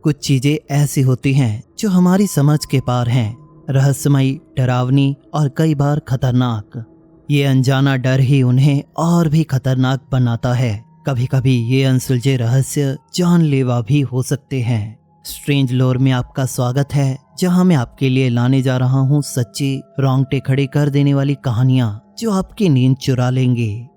कुछ चीजें ऐसी होती हैं जो हमारी समझ के पार हैं, रहस्यमयी, डरावनी और कई बार खतरनाक। ये अनजाना डर ही उन्हें और भी खतरनाक बनाता है। कभी कभी ये अनसुलझे रहस्य जानलेवा भी हो सकते हैं। स्ट्रेंज लोर में आपका स्वागत है, जहां मैं आपके लिए लाने जा रहा हूं सच्ची, रोंगटे खड़े कर देने वाली कहानियां जो आपकी नींद चुरा लेंगे।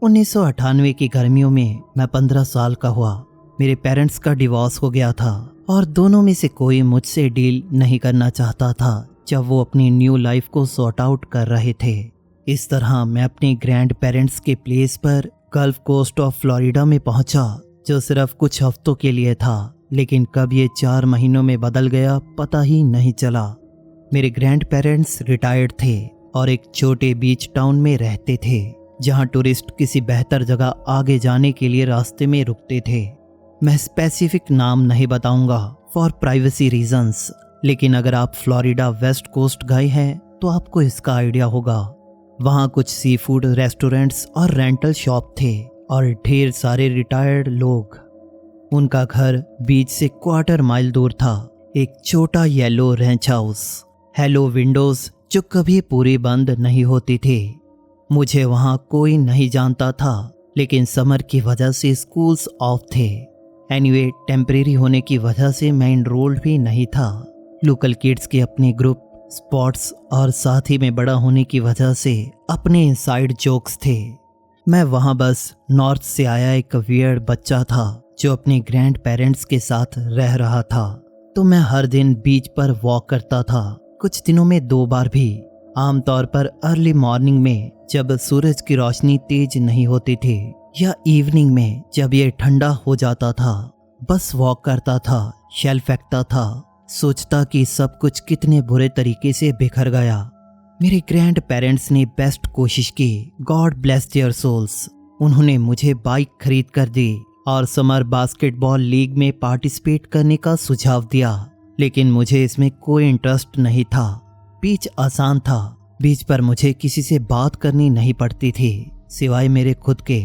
1998 की गर्मियों में मैं 15 साल का हुआ। मेरे पेरेंट्स का डिवोर्स हो गया था और दोनों में से कोई मुझसे डील नहीं करना चाहता था जब वो अपनी न्यू लाइफ को सॉर्ट आउट कर रहे थे। इस तरह मैं अपने ग्रैंड पेरेंट्स के प्लेस पर गल्फ कोस्ट ऑफ फ्लोरिडा में पहुंचा, जो सिर्फ कुछ हफ्तों के लिए था, लेकिन कब ये 4 महीनों में बदल गया पता ही नहीं चला। मेरे ग्रैंड पेरेंट्स रिटायर्ड थे और एक छोटे बीच टाउन में रहते थे, जहां टूरिस्ट किसी बेहतर जगह आगे जाने के लिए रास्ते में रुकते थे। मैं स्पेसिफिक नाम नहीं बताऊंगा फॉर प्राइवेसी रीजंस, लेकिन अगर आप फ्लोरिडा वेस्ट कोस्ट गए हैं तो आपको इसका आइडिया होगा। वहाँ कुछ सी फूड रेस्टोरेंट्स और रेंटल शॉप थे और ढेर सारे रिटायर्ड लोग। उनका घर बीच से क्वार्टर माइल दूर था, एक छोटा yellow ranch house, hello windows जो कभी पूरी बंद नहीं होती थी। मुझे वहाँ कोई नहीं जानता था, लेकिन समर की वजह से स्कूल्स ऑफ थे। एनीवे, टेम्परेरी होने की वजह से मैं इनरोल्ड भी नहीं था। लोकल किड्स के अपने ग्रुप, स्पॉट्स और साथ ही में बड़ा होने की वजह से अपने इनसाइड जोक्स थे। मैं वहाँ बस नॉर्थ से आया एक वियर्ड बच्चा था जो अपने ग्रैंड पेरेंट्स के साथ रह रहा था। तो मैं हर दिन बीच पर वॉक करता था, कुछ दिनों में 2 बार भी। आमतौर पर अर्ली मॉर्निंग में जब सूरज की रोशनी तेज नहीं होती थी, या इवनिंग में जब ये ठंडा हो जाता था। बस वॉक करता था, शेल फेंकता था, सोचता कि सब कुछ कितने बुरे तरीके से बिखर गया। मेरे ग्रैंड पेरेंट्स ने बेस्ट कोशिश की, गॉड ब्लेस देयर सोल्स। उन्होंने मुझे बाइक खरीद कर दी और समर बास्केटबॉल लीग में पार्टिसिपेट करने का सुझाव दिया, लेकिन मुझे इसमें कोई इंटरेस्ट नहीं था। पिच आसान था, बीच पर मुझे किसी से बात करनी नहीं पड़ती थी सिवाय मेरे खुद के।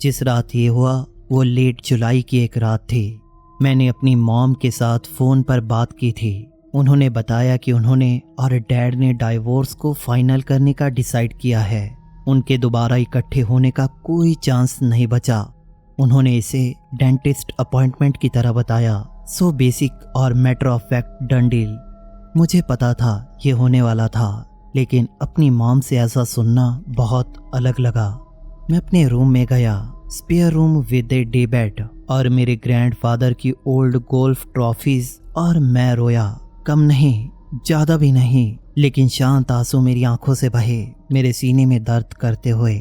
जिस रात ये हुआ वो लेट जुलाई की एक रात थी। मैंने अपनी मॉम के साथ फ़ोन पर बात की थी। उन्होंने बताया कि उन्होंने और डैड ने डाइवोर्स को फाइनल करने का डिसाइड किया है। उनके दोबारा इकट्ठे होने का कोई चांस नहीं बचा। उन्होंने इसे डेंटिस्ट अपॉइंटमेंट की तरह बताया। सो बेसिक और matter of fact done deal. मुझे पता था ये होने वाला था, लेकिन अपनी मॉम से ऐसा सुनना बहुत अलग लगा। मैं अपने रूम में गया, spare room with a day bed और मेरे ग्रैंडफादर की ओल्ड गोल्फ ट्रॉफीज, और मैं रोया। कम नहीं, ज़्यादा भी नहीं, लेकिन शांत आंसू मेरी आंखों से बहे, मेरे सीने में दर्द करते हुए।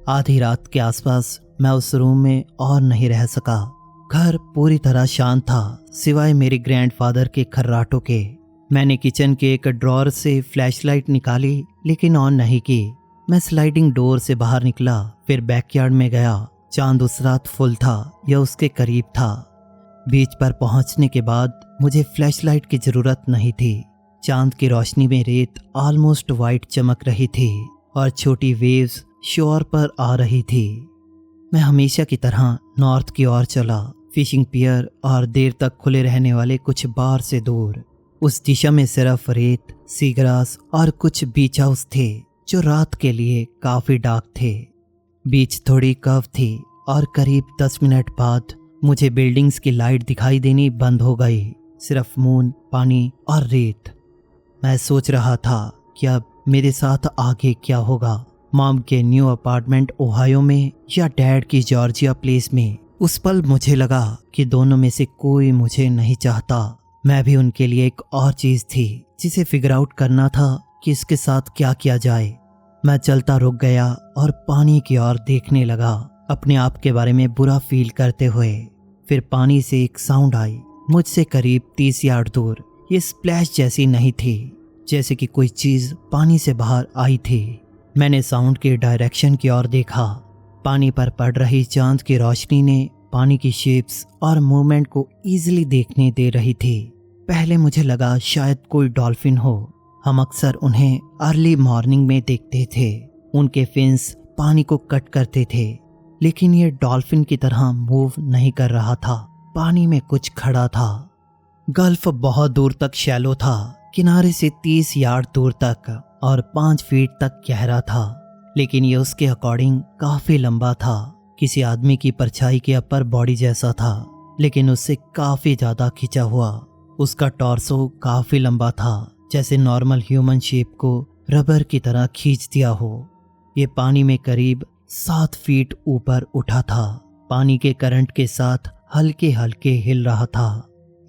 आधी रात के आसपास मैं उस रूम में और नहीं रह सका। घर पूरी तरह शांत था, सिवाय मेरे ग्रैंडफादर के खर्राटों के। मैंने किचन के एक ड्रॉअर से फ्लैशलाइट निकाली, लेकिन ऑन नहीं की। मैं स्लाइडिंग डोर से बाहर निकला, फिर बैकयार्ड में गया। चांद उस रात फुल था या उसके करीब था। बीच पर पहुंचने के बाद मुझे फ्लैशलाइट की जरूरत नहीं थी। चांद की रोशनी में रेत ऑलमोस्ट वाइट चमक रही थी और छोटी वेव्स शोर पर आ रही थी। मैं हमेशा की तरह नॉर्थ की ओर चला, फिशिंग पियर और देर तक खुले रहने वाले कुछ बार से दूर। उस दिशा में सिर्फ रेत, सीग्रास और कुछ बीच हाउस थे जो रात के लिए काफी डार्क थे। बीच थोड़ी कर्व थी और करीब 10 मिनट बाद मुझे बिल्डिंग्स की लाइट दिखाई देनी बंद हो गई, सिर्फ मून, पानी और रेत। मैं सोच रहा था कि अब मेरे साथ आगे क्या होगा, मॉम के न्यू अपार्टमेंट ओहायो में या डैड की जॉर्जिया प्लेस में। उस पल मुझे लगा कि दोनों में से कोई मुझे नहीं चाहता। मैं भी उनके लिए एक और चीज़ थी जिसे फिगर आउट करना था कि इसके साथ क्या किया जाए। मैं चलता रुक गया और पानी की ओर देखने लगा, अपने आप के बारे में बुरा फील करते हुए। फिर पानी से एक साउंड आई, मुझसे करीब 30 यार्ड दूर। ये स्प्लैश जैसी नहीं थी, जैसे कि कोई चीज़ पानी से बाहर आई थी। मैंने साउंड के डायरेक्शन की ओर देखा। पानी पर पड़ रही चांद की रोशनी ने पानी की शेप्स और मूवमेंट को ईजिली देखने दे रही थी। पहले मुझे लगा शायद कोई डॉल्फिन हो। हम अक्सर उन्हें अर्ली मॉर्निंग में देखते थे। उनके फिन्स पानी को कट करते थे, लेकिन ये डॉल्फिन की तरह मूव नहीं कर रहा था, पानी में कुछ खड़ा था। गल्फ बहुत दूर तक शैलो था, किनारे से 30 यार्ड दूर तक और 5 फीट तक गहरा था, लेकिन ये उसके अकॉर्डिंग काफी लंबा था। किसी आदमी की परछाई के अपर बॉडी जैसा था, लेकिन उससे काफी ज्यादा खिंचा हुआ। उसका टॉर्सो काफी लंबा था, जैसे नॉर्मल ह्यूमन शेप को रबर की तरह खींच दिया हो। ये पानी में करीब 7 फीट ऊपर उठा था। पानी के करंट के साथ हल्के हल्के हिल रहा था।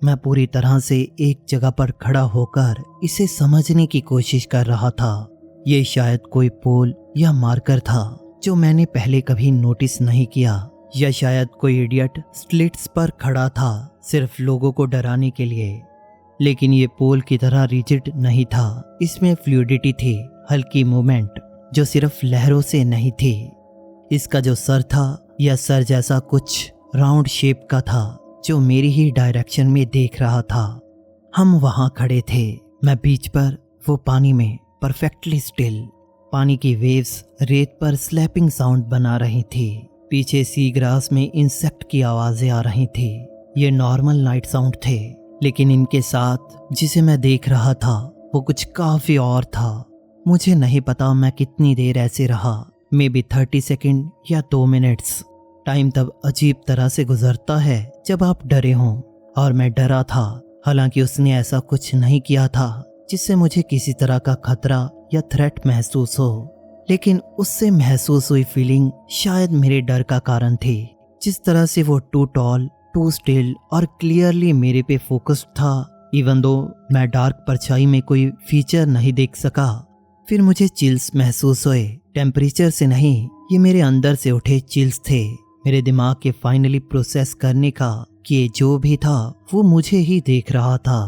मैं पूरी तरह से एक जगह पर खड़ा होकर इसे समझने की कोशिश कर रहा था। ये शायद कोई पोल या मार्कर था जो मैंने पहले कभी नोटिस नहीं किया, या शायद कोई इडियट स्लिट्स पर खड़ा था सिर्फ लोगों को डराने के लिए। लेकिन ये पोल की तरह रिजिड नहीं था, इसमें फ्लूइडिटी थी, हल्की मूवमेंट जो सिर्फ लहरों से नहीं थी। इसका जो सर था, यह सर जैसा कुछ राउंड शेप का था जो मेरी ही डायरेक्शन में देख रहा था। हम वहां खड़े थे, मैं बीच पर, वो पानी में, परफेक्टली स्टिल। पानी की वेव्स रेत पर स्लैपिंग साउंड बना रही थी। पीछे सी ग्रास में इंसेक्ट की आवाजें आ रही थी। ये नॉर्मल नाइट साउंड थे, लेकिन इनके साथ जिसे मैं देख रहा था वो कुछ काफी और था। मुझे नहीं पता मैं कितनी देर ऐसे रहा, मे बी 30 सेकेंड या 2 मिनट्स। टाइम तब अजीब तरह से गुजरता है जब आप डरे हों, और मैं डरा था। हालांकि उसने ऐसा कुछ नहीं किया था जिससे मुझे किसी तरह का खतरा या थ्रेट महसूस हो, लेकिन उससे महसूस हुई फीलिंग शायद मेरे डर का कारण थी। जिस तरह से वो टू टॉल, टू स्टिल और क्लियरली मेरे पे फोकस्ड था, इवन दो मैं डार्क परछाई में कोई फीचर नहीं देख सका। फिर मुझे चिल्स महसूस हुए, टेम्परेचर से नहीं, ये मेरे अंदर से उठे चिल्स थे। मेरे दिमाग के फाइनली प्रोसेस करने का कि ये जो भी था वो मुझे ही देख रहा था।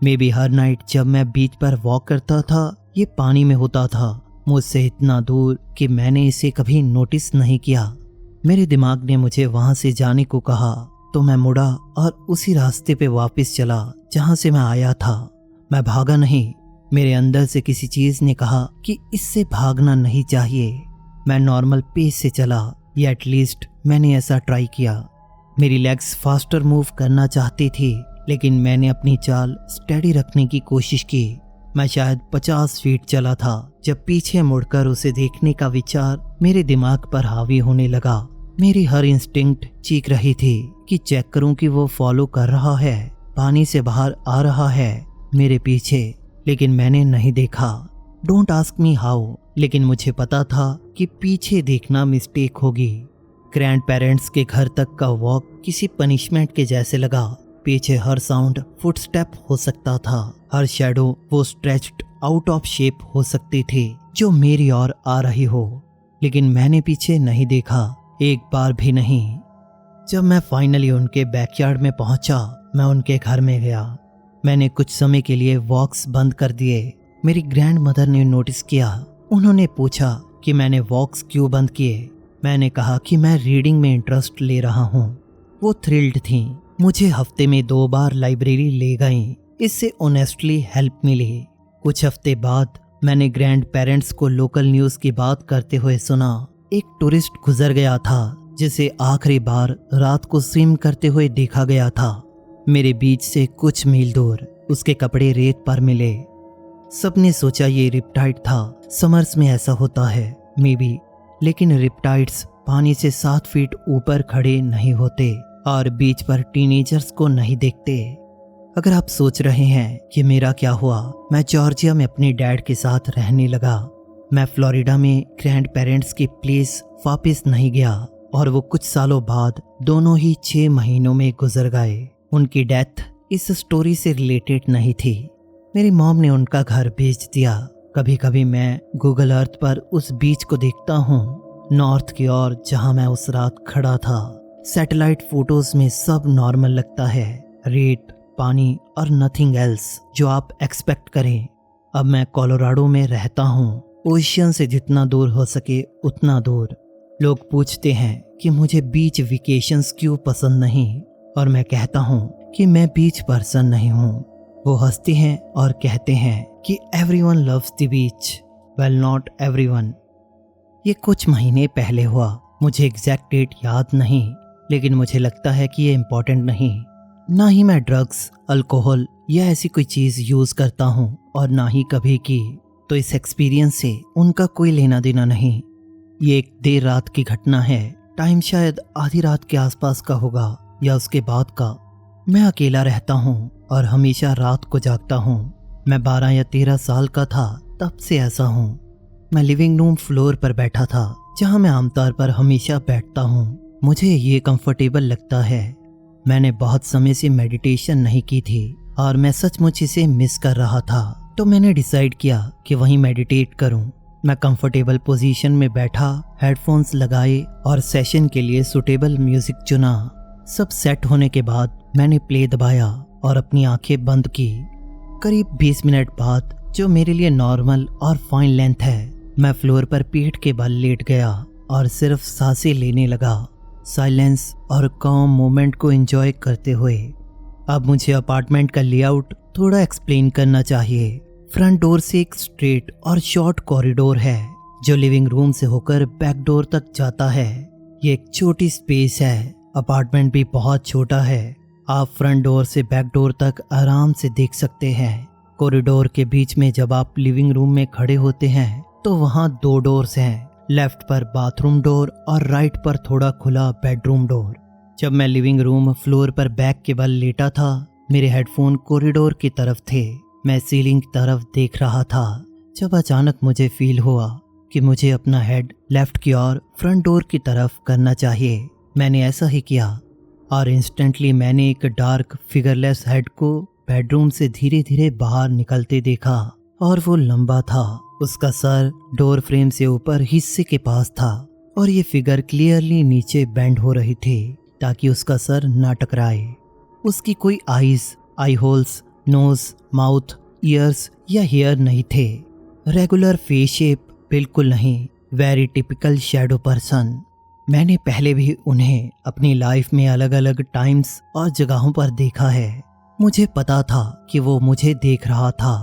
मे बी हर नाइट जब मैं बीच पर वॉक करता था, ये पानी में होता था, मुझसे इतना दूर कि मैंने इसे कभी नोटिस नहीं किया। मेरे दिमाग ने मुझे वहां से जाने को कहा तो मैं मुड़ा और उसी रास्ते पे वापस चला जहां से मैं आया था। मैं भागा नहीं, मेरे अंदर से किसी चीज ने कहा कि इससे भागना नहीं चाहिए। मैं नॉर्मल पेस से चला, या एटलीस्ट मैंने ऐसा ट्राई किया। मेरी लेग्स फास्टर मूव करना चाहती थी, लेकिन मैंने अपनी चाल स्टेडी रखने की कोशिश की। मैं शायद 50 फीट चला था जब पीछे मुड़कर उसे देखने का विचार मेरे दिमाग पर हावी होने लगा। मेरी हर इंस्टिंक्ट चीख रही थी कि चेक करूं कि वो फॉलो कर रहा है, पानी से बाहर आ रहा है मेरे पीछे, लेकिन मैंने नहीं देखा। डोंट आस्क मी हाउ, लेकिन मुझे पता था कि पीछे देखना मिस्टेक होगी। ग्रैंड पेरेंट्स के घर तक का वॉक किसी पनिशमेंट के जैसे लगा। पीछे हर साउंड फुटस्टेप हो सकता था, हर शैडो वो स्ट्रेच्ड आउट ऑफ शेप हो सकती थी जो मेरी ओर आ रही हो, लेकिन मैंने पीछे नहीं देखा, एक बार भी नहीं। जब मैं फाइनली उनके बैकयार्ड में पहुंचा, मैं उनके घर में गया। मैंने कुछ समय के लिए वॉक्स बंद कर दिए। मेरी ग्रैंड मदर ने नोटिस किया। उन्होंने पूछा कि मैंने वॉक्स क्यों बंद किए। मैंने कहा कि मैं रीडिंग में इंटरेस्ट ले रहा हूँ। वो थ्रिल्ड थी, मुझे हफ्ते में 2 बार लाइब्रेरी ले गईं। इससे ऑनेस्टली हेल्प मिली। कुछ हफ्ते बाद मैंने ग्रैंड पेरेंट्स को लोकल न्यूज़ की बात करते हुए सुना। एक टूरिस्ट गुजर गया था जिसे आखिरी बार रात को स्विम करते हुए देखा गया था। मेरे बीच से कुछ मील दूर उसके कपड़े रेत पर मिले। सबने सोचा ये रिप्टाइड था, समर्स में ऐसा होता है मे बी, लेकिन रिप्टाइड्स पानी से 7 फीट ऊपर खड़े नहीं होते और बीच पर टीनेजर्स को नहीं देखते। अगर आप सोच रहे हैं कि मेरा क्या हुआ, मैं जॉर्जिया में अपने डैड के साथ रहने लगा। मैं फ्लोरिडा में ग्रैंड पेरेंट्स की प्लेस वापस नहीं गया और वो कुछ सालों बाद दोनों ही 6 महीनों में गुजर गए। उनकी डेथ इस स्टोरी से रिलेटेड नहीं थी। मेरी मॉम ने उनका घर बेच दिया। कभी कभी मैं गूगल अर्थ पर उस बीच को देखता हूँ, नॉर्थ की ओर, जहाँ मैं उस रात खड़ा था। सैटेलाइट फोटोज में सब नॉर्मल लगता है, रेत, पानी और नथिंग एल्स जो आप एक्सपेक्ट करें। अब मैं कोलोराडो में रहता हूँ, ओशियन से जितना दूर हो सके उतना दूर। लोग पूछते हैं कि मुझे बीच वेकेशंस क्यों पसंद नहीं, और मैं कहता हूँ कि मैं बीच पर्सन नहीं हूँ। वो हंसते हैं और कहते हैं कि everyone loves the beach. Well, not everyone. ये कुछ महीने पहले हुआ, मुझे एग्जैक्ट डेट याद नहीं, लेकिन मुझे लगता है कि ये इम्पोर्टेंट नहीं। ना ही मैं ड्रग्स, अल्कोहल या ऐसी कोई चीज़ यूज़ करता हूँ और ना ही कभी की, तो इस एक्सपीरियंस से उनका कोई लेना देना नहीं। ये एक देर रात की घटना है, टाइम शायद आधी रात के आसपास का होगा या उसके बाद का। मैं अकेला रहता हूँ और हमेशा रात को जागता हूँ। मैं 12 या 13 साल का था तब से ऐसा हूँ। मैं लिविंग रूम फ्लोर पर बैठा था, जहाँ मैं आमतौर पर हमेशा बैठता हूँ। मुझे ये कंफर्टेबल लगता है। मैंने बहुत समय से मेडिटेशन नहीं की थी और मैं सचमुच इसे मिस कर रहा था, तो मैंने डिसाइड किया कि वहीं मेडिटेट करूं। मैं कंफर्टेबल पोजीशन में बैठा, हेडफोन्स लगाए और सेशन के लिए सुटेबल म्यूजिक चुना। सब सेट होने के बाद मैंने प्ले दबाया और अपनी आंखें बंद की। करीब 20 मिनट बाद, जो मेरे लिए नॉर्मल और फाइन लेंथ है, मैं फ्लोर पर पीठ के बल लेट गया और सिर्फ सांसें लेने लगा, साइलेंस और काम मोमेंट को एंजॉय करते हुए। अब मुझे अपार्टमेंट का लेआउट थोड़ा एक्सप्लेन करना चाहिए। फ्रंट डोर से एक स्ट्रेट और शॉर्ट कॉरिडोर है जो लिविंग रूम से होकर बैक डोर तक जाता है। ये एक छोटी स्पेस है। अपार्टमेंट भी बहुत छोटा है। आप फ्रंट डोर से बैक डोर तक आराम से देख सकते हैं। कॉरिडोर के बीच में जब आप लिविंग रूम में खड़े होते हैं तो वहाँ 2 डोर्स हैं, लेफ्ट पर बाथरूम डोर और राइट पर थोड़ा खुला बेडरूम डोर। जब मैं लिविंग रूम फ्लोर पर बैक के बल लेटा था, मेरे हेडफोन कॉरिडोर की तरफ थे। मैं सीलिंग की तरफ देख रहा था जब अचानक मुझे फील हुआ कि मुझे अपना हेड लेफ्ट की ओर फ्रंट डोर की तरफ करना चाहिए। मैंने ऐसा ही किया और इंस्टेंटली मैंने एक डार्क फिगरलेस हेड को बेडरूम से धीरे धीरे बाहर निकलते देखा और वो लंबा था। उसका सर डोर फ्रेम से ऊपर हिस्से के पास था और ये फिगर क्लियरली नीचे बेंड हो रही थी ताकि उसका सर ना टकराए। उसकी कोई आईज, आई होल्स, नोज, माउथ, ईयर्स या हेयर नहीं थे। रेगुलर फेस शेप बिल्कुल नहीं। Very typical shadow person. मैंने पहले भी उन्हें अपनी लाइफ में अलग अलग टाइम्स और जगहों पर देखा है। मुझे पता था कि वो मुझे देख रहा था।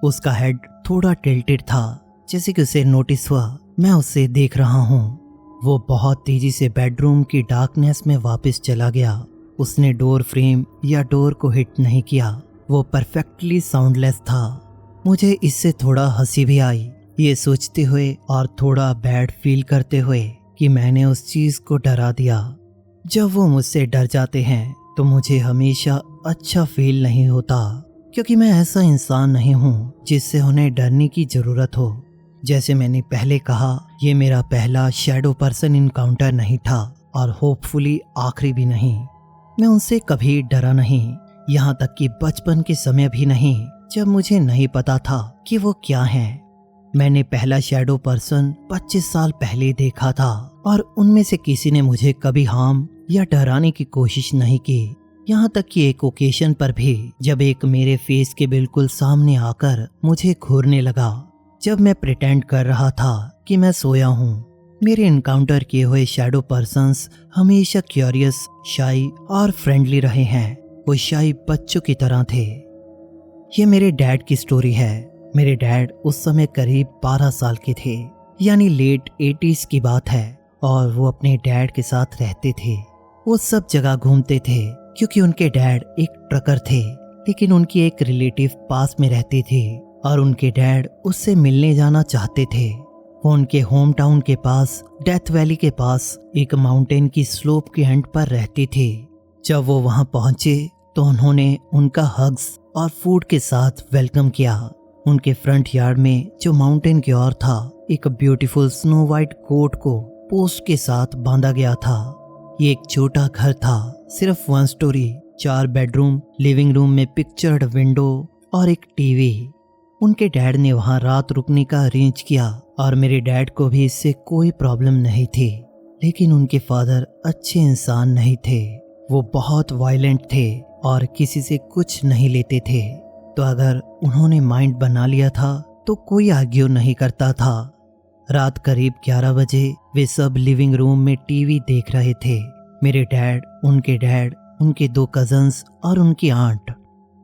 उसका हेड थोड़ा टिल्टेड था, जैसे कि उसे नोटिस हुआ मैं उसे देख रहा हूँ। वो बहुत तेजी से बेडरूम की डार्कनेस में वापस चला गया। उसने डोर फ्रेम या डोर को हिट नहीं किया। वो परफेक्टली साउंडलेस था। मुझे इससे थोड़ा हंसी भी आई, ये सोचते हुए और थोड़ा बैड फील करते हुए कि मैंने उस चीज को डरा दिया। जब वो मुझसे डर जाते हैं तो मुझे हमेशा अच्छा फील नहीं होता, क्योंकि मैं ऐसा इंसान नहीं हूँ जिससे उन्हें डरने की जरूरत हो। जैसे मैंने पहले कहा, ये मेरा पहला शैडो पर्सन इनकाउंटर नहीं था और होपफुली आखिरी भी नहीं। मैं उनसे कभी डरा नहीं, यहाँ तक कि बचपन के समय भी नहीं, जब मुझे नहीं पता था कि वो क्या हैं। मैंने पहला शैडो पर्सन 25 साल पहले देखा था और उनमें से किसी ने मुझे कभी हार्म या डराने की कोशिश नहीं की। यहाँ तक कि एक ओकेशन पर भी, जब एक मेरे फेस के बिल्कुल सामने आकर मुझे घूरने लगा, जब मैं प्रिटेंड कर रहा था कि मैं सोया हूँ। मेरे इनकाउंटर किए हुए शैडो पर्सन्स हमेशा क्यूरियस, शाई और फ्रेंडली रहे हैं। वो शाई बच्चों की तरह थे। ये मेरे डैड की स्टोरी है। मेरे डैड उस समय करीब 12 साल के थे, यानी लेट 80s की बात है, और वो अपने डैड के साथ रहते थे। वो सब जगह घूमते थे क्योंकि उनके डैड एक ट्रकर थे, लेकिन उनकी एक रिलेटिव पास में रहती थी और उनके डैड उससे मिलने जाना चाहते थे। वो उनके होम टाउन के पास, डेथ वैली के पास एक माउंटेन की स्लोप के एंड पर रहती थी। जब वो वहां पहुंचे तो उन्होंने उनका हग्स और फूड के साथ वेलकम किया। उनके फ्रंट यार्ड में, जो माउंटेन की ओर था, एक ब्यूटीफुल स्नो वाइट गोट को पोस्ट के साथ बांधा गया था। ये एक छोटा घर था, सिर्फ 1 स्टोरी, 4 बेडरूम, लिविंग रूम में पिक्चर्ड विंडो और एक टीवी। उनके डैड ने वहां रात रुकने का अरेंज किया और मेरे डैड को भी इससे कोई प्रॉब्लम नहीं थी। लेकिन उनके फादर अच्छे इंसान नहीं थे। वो बहुत वायलेंट थे और किसी से कुछ नहीं लेते थे। तो अगर उन्होंने माइंड बना लिया था तो कोई आर्ग्यू नहीं करता था। रात करीब 11 बजे वे सब लिविंग रूम में टीवी देख रहे थे। मेरे डैड, उनके 2 कजन्स और उनकी आंट।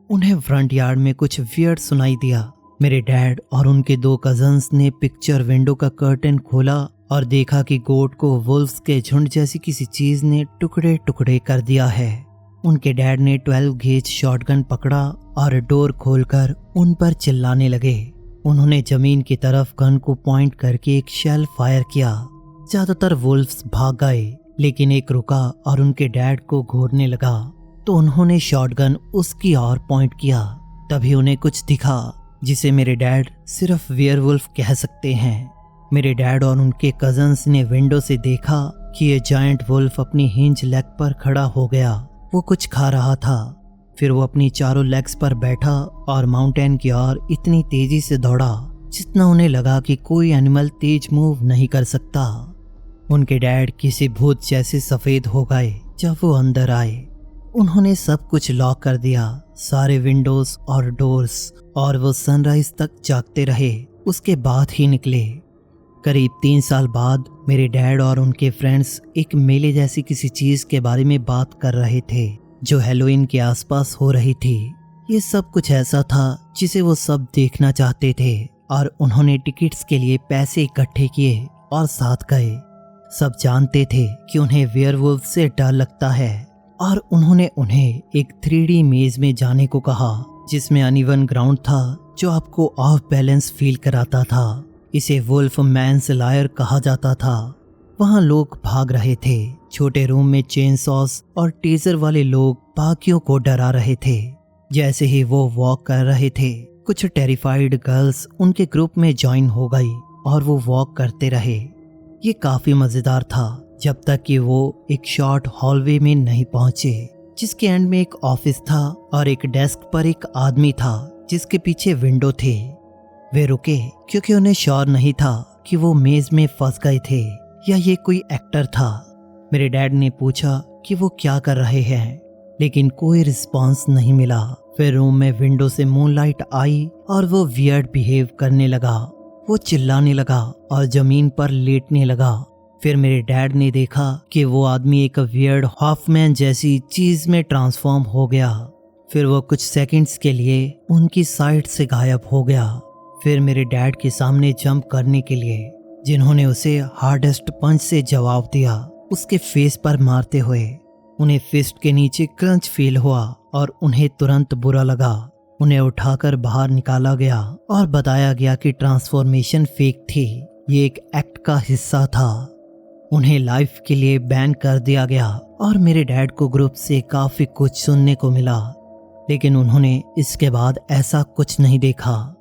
उन्हें फ्रंट यार्ड में कुछ वियर्ड सुनाई दिया। मेरे डैड और उनके 2 कजन्स ने पिक्चर विंडो का कर्टन खोला और देखा कि गोट को वुल्फ्स के झुंड जैसी किसी चीज ने टुकड़े टुकड़े कर दिया है। उनके डैड ने 12 गेज शॉटगन पकड़ा और डोर खोलकर उन पर चिल्लाने लगे। उन्होंने जमीन की तरफ गन को पॉइंट करके एक शेल फायर किया। ज्यादातर वुल्फ्स भाग गए, लेकिन एक रुका और उनके डैड को घूरने लगा, तो उन्होंने शॉटगन उसकी ओर पॉइंट किया। तभी उन्हें कुछ दिखा जिसे मेरे डैड सिर्फ वेयरवुल्फ कह सकते हैं। मेरे डैड और उनके कजन्स ने विंडो से देखा कि ये जायंट वुल्फ अपनी हिंज लेग पर खड़ा हो गया। वो कुछ खा रहा था। फिर वो अपनी चारों लेग्स पर बैठा और माउंटेन की ओर इतनी तेजी से दौड़ा जितना उन्हें लगा कि कोई एनिमल तेज मूव नहीं कर सकता। उनके डैड किसी भूत जैसे सफेद हो गए जब वो अंदर आए। उन्होंने सब कुछ लॉक कर दिया, सारे विंडोज और डोर्स, और वो सनराइज तक जागते रहे। उसके बाद ही निकले। करीब 3 साल बाद मेरे डैड और उनके फ्रेंड्स एक मेले जैसी किसी चीज के बारे में बात कर रहे थे जो हैलोवीन के आसपास हो रही थी। ये सब कुछ ऐसा था जिसे वो सब देखना चाहते थे और उन्होंने टिकट्स के लिए पैसे इकट्ठे किए और साथ गए। सब जानते थे कि उन्हें वेयरवुल्फ से डर लगता है और उन्होंने उन्हें एक 3D मेज में जाने को कहा जिसमें अनइवन ग्राउंड था जो आपको ऑफ बैलेंस फील कराता था। इसे वुल्फ मैंस लायर कहा जाता था। वहाँ लोग भाग रहे थे। छोटे रूम में चेन सॉस और टेजर वाले लोग बाकियों को डरा रहे थे। जैसे ही वो वॉक कर रहे थे, कुछ टेरिफाइड गर्ल्स उनके ग्रुप में ज्वाइन हो गई और वो वॉक करते रहे। ये काफी मजेदार था जब तक कि वो एक शॉर्ट हॉलवे में नहीं पहुंचे जिसके एंड में एक ऑफिस था और एक डेस्क पर एक आदमी था जिसके पीछे विंडो थे। वे रुके क्योंकि उन्हें श्योर नहीं था कि वो मेज में फंस गए थे या ये कोई एक्टर था। मेरे डैड ने पूछा कि वो क्या कर रहे हैं, लेकिन कोई रिस्पांस नहीं मिला। फिर रूम में विंडो से मूनलाइट आई और वो वियर्ड बिहेव करने लगा। वो चिल्लाने लगा और जमीन पर लेटने लगा। फिर मेरे डैड ने देखा कि वो आदमी एक वियर्ड हॉफमैन जैसी चीज में ट्रांसफॉर्म हो गया। फिर वो कुछ सेकंड्स के लिए उनकी साइड से गायब हो गया। फिर मेरे डैड के सामने जंप करने के लिए, जिन्होंने उसे हार्डेस्ट पंच से जवाब दिया, उसके फेस पर मारते हुए। उन्हें फिस्ट के नीचे क्रंच फील हुआ और उन्हें तुरंत बुरा लगा। उन्हें उठाकर बाहर निकाला गया और बताया गया कि ट्रांसफॉर्मेशन फेक थी, ये एक एक्ट का हिस्सा था। उन्हें लाइफ के लिए बैन कर दिया गया और मेरे डैड को ग्रुप से काफी कुछ सुनने को मिला, लेकिन उन्होंने इसके बाद ऐसा कुछ नहीं देखा।